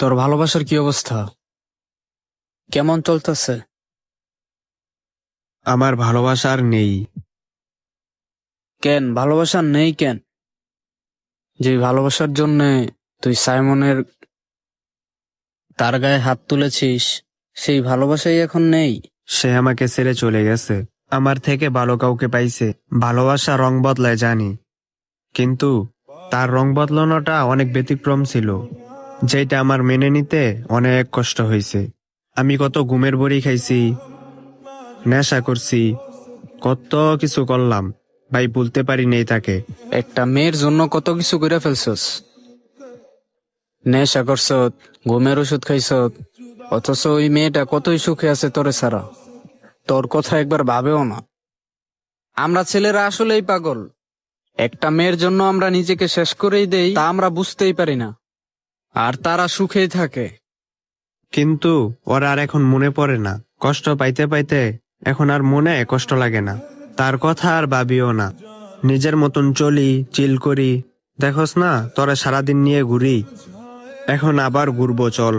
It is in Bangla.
তোর ভালোবাসার কি অবস্থা? কেমন চলতেছে? আমার ভালোবাসা আর নেই। কেন ভালোবাসা নেই কেন? যে ভালোবাসার জন্য তুই সাইমনের তার গায়ে হাত তুলেছিস, সেই ভালোবাসাই এখন নেই? সে আমাকে ছেড়ে চলে গেছে। আমার থেকে ভালো কাউকে পাইছে। ভালোবাসা রং বদলায় জানি, কিন্তু তার রং বদলানোটা অনেক ব্যতিক্রম ছিল, যেটা আমার মেনে নিতে অনেক কষ্ট হয়েছে। আমি কত ঘুমের বড়ি খাইছি, নেশা করছি, কত কিছু করলাম, ভাই বলতে পারি নেই তাকে। একটা মেয়ের জন্য কত কিছু করে ফেলছস, নেশা করছত, ঘুমের ওষুধ খাইছত, অথচ ওই মেয়েটা কতই সুখে আছে তোরে ছাড়া। তোর কথা একবার ভাবেও না। আমরা ছেলেরা আসলেই পাগল। একটা মেয়ের জন্য আমরা নিজেকে শেষ করেই দেই, তা আমরা বুঝতেই পারি না, আর তারা সুখেই থাকে। কিন্তু ওর আর এখন মনে পড়ে না। কষ্ট পাইতে পাইতে এখন আর মনে কষ্ট লাগে না। তার কথা আর ভাবিও না। নিজের মতন চলি, চিল করি। দেখোস না তোরা সারাদিন নিয়ে ঘুরি, এখন আবার ঘুরবো চল।